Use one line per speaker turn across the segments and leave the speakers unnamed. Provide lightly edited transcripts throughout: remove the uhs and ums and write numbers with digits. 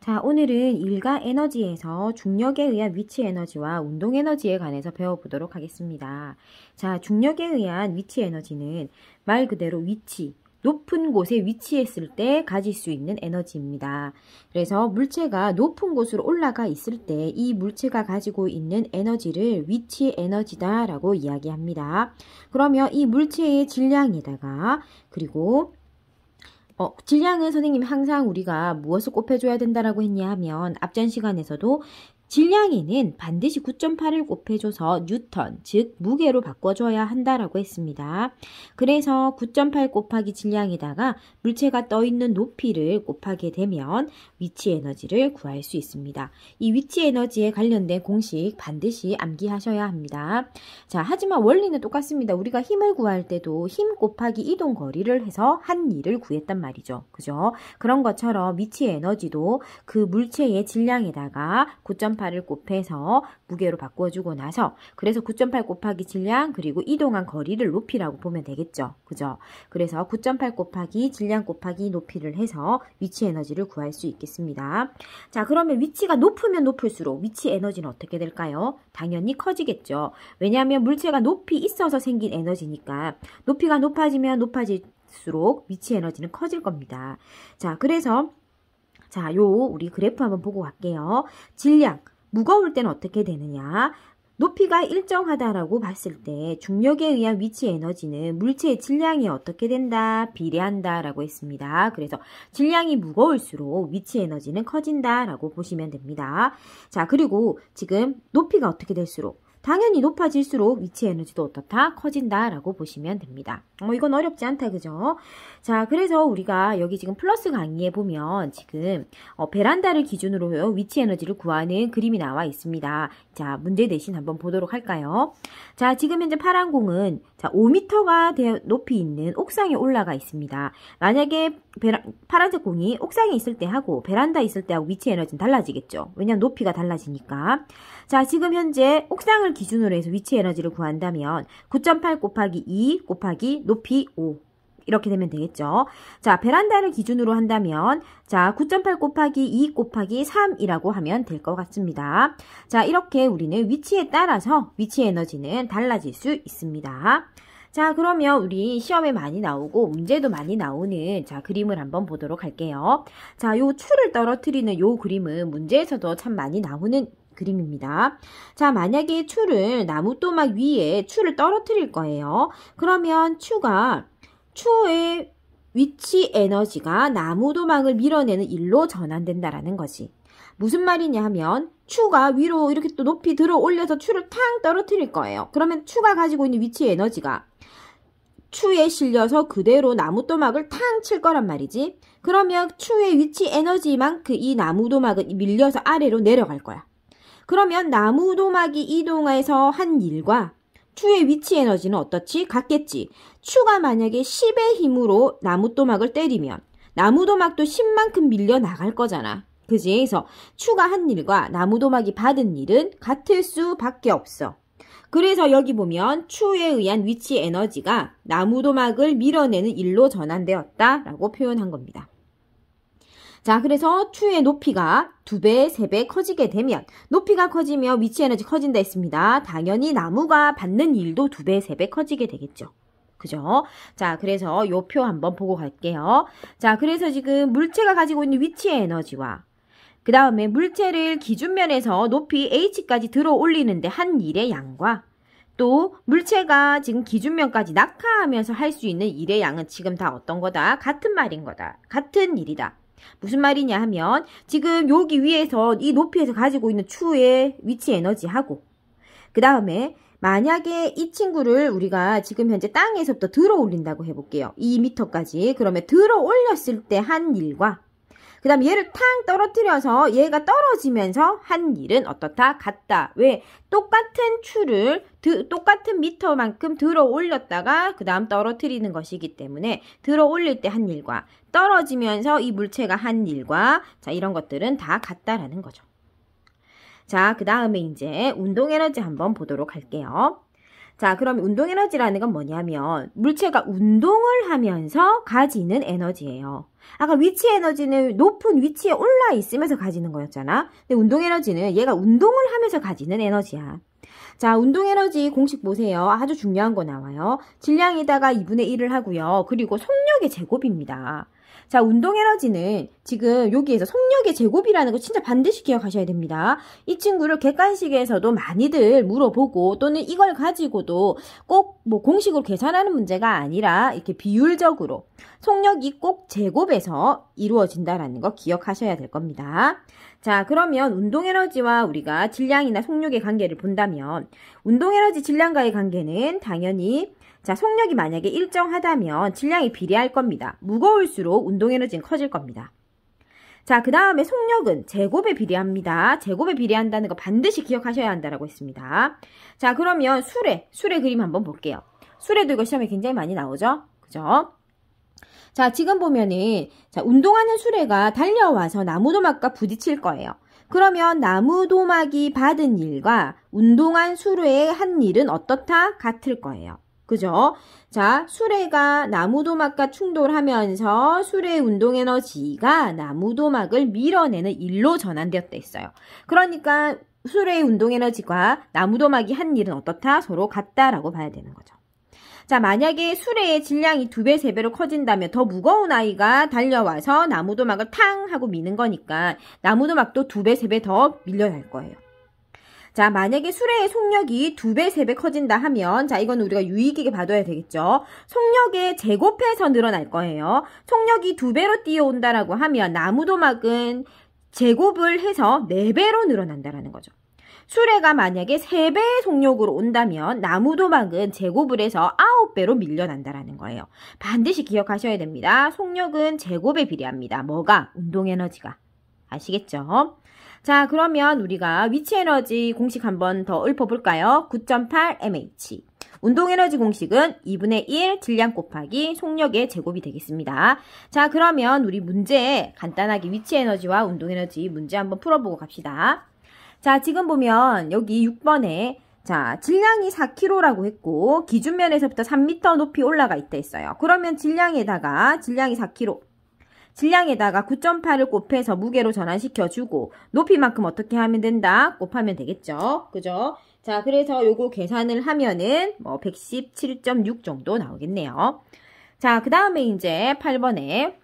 자, 오늘은 일가 에너지에서 중력에 의한 위치 에너지와 운동 에너지에 관해서 배워보도록 하겠습니다. 자, 중력에 의한 위치 에너지는 말 그대로 위치, 높은 곳에 위치했을 때 가질 수 있는 에너지입니다. 그래서 물체가 높은 곳으로 올라가 있을 때 이 물체가 가지고 있는 에너지를 위치 에너지다라고 이야기합니다. 그러면 이 물체의 질량에다가 그리고 질량은 선생님이 항상 우리가 무엇을 곱해줘야 된다라고 했냐 하면 앞전 시간에서도 질량에는 반드시 9.8을 곱해줘서 뉴턴, 즉 무게로 바꿔줘야 한다라고 했습니다. 그래서 9.8 곱하기 질량에다가 물체가 떠있는 높이를 곱하게 되면 위치 에너지를 구할 수 있습니다. 이 위치 에너지에 관련된 공식 반드시 암기하셔야 합니다. 자, 하지만 원리는 똑같습니다. 우리가 힘을 구할 때도 힘 곱하기 이동 거리를 해서 한 일을 구했단 말이죠. 그죠? 그런 것처럼 위치 에너지도 그 물체의 질량에다가 9.8을 곱해서 무게로 바꿔주고 나서 그래서 9.8 곱하기 질량 그리고 이동한 거리를 높이라고 보면 되겠죠. 그죠? 그래서 9.8 곱하기 질량 곱하기 높이를 해서 위치 에너지를 구할 수 있겠습니다. 자, 그러면 위치가 높으면 높을수록 위치 에너지는 어떻게 될까요? 당연히 커지겠죠. 왜냐하면 물체가 높이 있어서 생긴 에너지니까 높이가 높아지면 높아질수록 위치 에너지는 커질 겁니다. 자, 그래서 우리 그래프 한번 보고 갈게요. 질량, 무거울 때는 어떻게 되느냐? 높이가 일정하다라고 봤을 때 중력에 의한 위치 에너지는 물체의 질량이 어떻게 된다? 비례한다라고 했습니다. 그래서 질량이 무거울수록 위치 에너지는 커진다라고 보시면 됩니다. 자, 그리고 지금 높이가 어떻게 될수록 당연히 높아질수록 위치 에너지도 어떻다? 커진다라고 보시면 됩니다. 이건 어렵지 않다, 그죠? 자, 그래서 우리가 여기 지금 플러스 강의에 보면 지금 베란다를 기준으로 위치 에너지를 구하는 그림이 나와 있습니다. 자, 문제 대신 한번 보도록 할까요? 자, 지금 현재 파란 공은 5m가 높이 있는 옥상에 올라가 있습니다. 만약에 파란색 공이 옥상에 있을 때 하고 베란다에 있을 때하고 위치 에너지는 달라지겠죠. 왜냐하면 높이가 달라지니까. 자, 지금 현재 옥상을 기준으로 해서 위치 에너지를 구한다면 9.8 곱하기 2 곱하기 높이 5 이렇게 되면 되겠죠. 자, 베란다를 기준으로 한다면 자, 9.8 곱하기 2 곱하기 3이라고 하면 될 것 같습니다. 자, 이렇게 우리는 위치에 따라서 위치 에너지는 달라질 수 있습니다. 자, 그러면 우리 시험에 많이 나오고 문제도 많이 나오는 그림을 한번 보도록 할게요. 자, 요 추를 떨어뜨리는 요 그림은 문제에서도 참 많이 나오는 그림입니다. 자, 만약에 추를 나무토막 위에 추를 떨어뜨릴 거예요. 그러면 추의 위치 에너지가 나무도막을 밀어내는 일로 전환된다라는 거지. 무슨 말이냐 하면 추가 위로 이렇게 또 높이 들어 올려서 추를 탕 떨어뜨릴 거예요. 그러면 추가 가지고 있는 위치 에너지가 추에 실려서 그대로 나무도막을 탕 칠 거란 말이지. 그러면 추의 위치 에너지만큼 이 나무도막은 밀려서 아래로 내려갈 거야. 그러면 나무도막이 이동해서 한 일과 추의 위치 에너지는 어떻지? 같겠지. 추가 만약에 10의 힘으로 나무도막을 때리면 나무도막도 10만큼 밀려 나갈 거잖아. 그지? 그래서 추가 한 일과 나무도막이 받은 일은 같을 수밖에 없어. 그래서 여기 보면 추에 의한 위치 에너지가 나무도막을 밀어내는 일로 전환되었다라고 표현한 겁니다. 자, 그래서 추의 높이가 2배, 3배 커지게 되면 높이가 커지면 위치 에너지 커진다 했습니다. 당연히 나무가 받는 일도 2배, 3배 커지게 되겠죠. 그죠? 자, 그래서 요 표 한번 보고 갈게요. 자, 그래서 지금 물체가 가지고 있는 위치 에너지와 그 다음에 물체를 기준면에서 높이 h까지 들어 올리는데 한 일의 양과 또 물체가 지금 기준면까지 낙하하면서 할 수 있는 일의 양은 지금 다 어떤 거다? 같은 말인 거다. 같은 일이다. 무슨 말이냐 하면 지금 여기 위에서 이 높이에서 가지고 있는 추의 위치 에너지하고 그 다음에 만약에 이 친구를 우리가 지금 현재 땅에서부터 들어 올린다고 해볼게요. 2m까지. 그러면 들어 올렸을 때 한 일과 그 다음에 얘를 탕 떨어뜨려서 얘가 떨어지면서 한 일은 어떻다? 같다. 왜? 똑같은 추를 똑같은 미터만큼 들어 올렸다가 그 다음 떨어뜨리는 것이기 때문에 들어 올릴 때 한 일과 떨어지면서 이 물체가 한 일과 자, 이런 것들은 다 같다라는 거죠. 자, 그 다음에 이제 운동 에너지 한번 보도록 할게요. 자, 그럼 운동 에너지라는 건 뭐냐면 물체가 운동을 하면서 가지는 에너지예요. 아까 위치 에너지는 높은 위치에 올라 있으면서 가지는 거였잖아. 근데 운동 에너지는 얘가 운동을 하면서 가지는 에너지야. 자, 운동 에너지 공식 보세요. 아주 중요한 거 나와요. 질량에다가 2분의 1을 하고요. 그리고 속력의 제곱입니다. 자, 운동 에너지는 지금 여기에서 속력의 제곱이라는 거 진짜 반드시 기억하셔야 됩니다. 이 친구를 객관식에서도 많이들 물어보고 또는 이걸 가지고도 꼭 뭐 공식으로 계산하는 문제가 아니라 이렇게 비율적으로 속력이 꼭 제곱에서 이루어진다라는 거 기억하셔야 될 겁니다. 자, 그러면 운동 에너지와 우리가 질량이나 속력의 관계를 본다면 운동 에너지 질량과의 관계는 당연히 자, 속력이 만약에 일정하다면 질량이 비례할 겁니다. 무거울수록 운동 에너지는 커질 겁니다. 자, 그 다음에 속력은 제곱에 비례합니다. 제곱에 비례한다는 거 반드시 기억하셔야 한다라고 했습니다. 자, 그러면 수레 그림 한번 볼게요. 수레도 이거 시험에 굉장히 많이 나오죠? 그죠? 자, 지금 보면은 자, 운동하는 수레가 달려와서 나무도막과 부딪힐 거예요. 그러면 나무도막이 받은 일과 운동한 수레의 한 일은 어떻다? 같을 거예요. 그죠? 자, 수레가 나무도막과 충돌하면서 수레의 운동에너지가 나무도막을 밀어내는 일로 전환되었다 했어요. 그러니까 수레의 운동에너지가 나무도막이 한 일은 어떻다? 서로 같다라고 봐야 되는 거죠. 자, 만약에 수레의 질량이 2배, 3배로 커진다면 더 무거운 아이가 달려와서 나무도막을 탕 하고 미는 거니까 나무도막도 2배, 3배 더 밀려날 거예요. 자, 만약에 수레의 속력이 2배, 3배 커진다 하면 자, 이건 우리가 유의깊게 봐둬야 되겠죠. 속력의 제곱해서 늘어날 거예요. 속력이 2배로 뛰어온다라고 하면 나무도막은 제곱을 해서 4배로 늘어난다라는 거죠. 수레가 만약에 3배의 속력으로 온다면 나무도막은 제곱을 해서 9배로 밀려난다라는 거예요. 반드시 기억하셔야 됩니다. 속력은 제곱에 비례합니다. 뭐가? 운동에너지가. 아시겠죠? 자, 그러면 우리가 위치에너지 공식 한번 더 읊어볼까요? 9.8 mH. 운동에너지 공식은 2분의 1 질량 곱하기 속력의 제곱이 되겠습니다. 자, 그러면 우리 문제 간단하게 위치에너지와 운동에너지 문제 한번 풀어보고 갑시다. 자, 지금 보면 여기 6번에 자, 질량이 4kg라고 했고 기준면에서부터 3m 높이 올라가 있다 했어요. 그러면 질량이 4kg. 질량에다가 9.8을 곱해서 무게로 전환시켜주고 높이만큼 어떻게 하면 된다? 곱하면 되겠죠? 그죠? 자, 그래서 요거 계산을 하면은 뭐 117.6 정도 나오겠네요. 자, 그 다음에 이제 8번에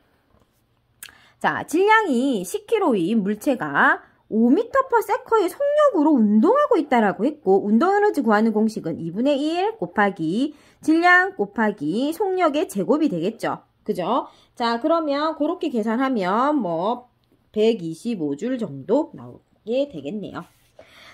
자, 질량이 10kg인 물체가 5m/s의 속력으로 운동하고 있다라고 했고 운동에너지 구하는 공식은 2분의 1 곱하기 질량 곱하기 속력의 제곱이 되겠죠. 그죠? 자, 그러면 그렇게 계산하면 뭐 125줄 정도 나오게 되겠네요.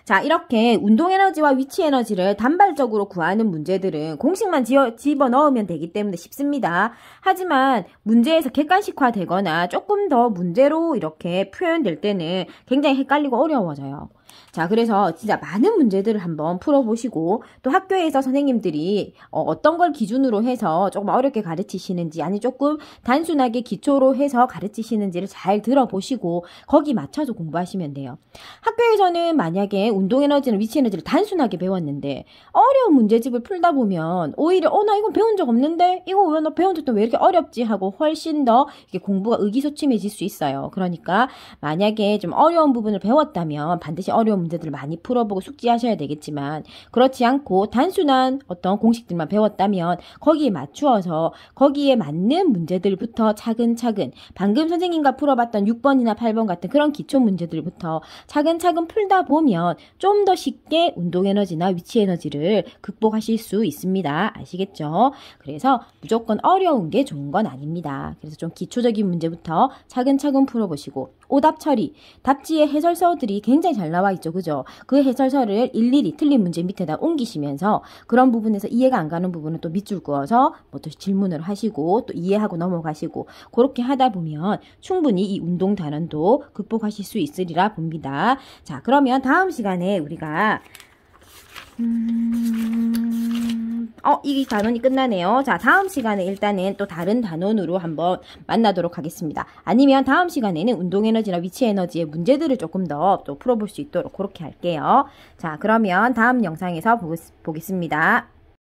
자, 이렇게 운동에너지와 위치에너지를 단발적으로 구하는 문제들은 공식만 집어넣으면 되기 때문에 쉽습니다. 하지만 문제에서 객관식화 되거나 조금 더 문제로 이렇게 표현될 때는 굉장히 헷갈리고 어려워져요. 자, 그래서 진짜 많은 문제들을 한번 풀어보시고 또 학교에서 선생님들이 어떤 걸 기준으로 해서 조금 어렵게 가르치시는지 아니 조금 단순하게 기초로 해서 가르치시는지를 잘 들어보시고 거기 맞춰서 공부하시면 돼요. 학교에서는 만약에 운동에너지는 위치에너지를 단순하게 배웠는데 어려운 문제집을 풀다 보면 오히려 나 이건 배운 적 없는데 이거 왜 나 배운 적도 왜 이렇게 어렵지 하고 훨씬 더 이게 공부가 의기소침해질 수 있어요. 그러니까 만약에 좀 어려운 부분을 배웠다면 반드시 어려운 문제들을 많이 풀어보고 숙지하셔야 되겠지만 그렇지 않고 단순한 어떤 공식들만 배웠다면 거기에 맞추어서 거기에 맞는 문제들부터 차근차근 방금 선생님과 풀어봤던 6번이나 8번 같은 그런 기초 문제들부터 차근차근 풀다 보면 좀 더 쉽게 운동에너지나 위치에너지를 극복하실 수 있습니다. 아시겠죠? 그래서 무조건 어려운 게 좋은 건 아닙니다. 그래서 좀 기초적인 문제부터 차근차근 풀어보시고 오답 처리, 답지의 해설서들이 굉장히 잘 나와 있죠. 그죠? 그 해설서를 일일이 틀린 문제 밑에다 옮기시면서 그런 부분에서 이해가 안 가는 부분은 또 밑줄 그어서 뭐 또 질문을 하시고 또 이해하고 넘어가시고 그렇게 하다 보면 충분히 이 운동 단원도 극복하실 수 있으리라 봅니다. 자, 그러면 다음 시간에 우리가 이 단원이 끝나네요. 자, 다음 시간에 일단은 또 다른 단원으로 한번 만나도록 하겠습니다. 아니면 다음 시간에는 운동에너지나 위치에너지의 문제들을 조금 더 또 풀어볼 수 있도록 그렇게 할게요. 자, 그러면 다음 영상에서 보겠습니다.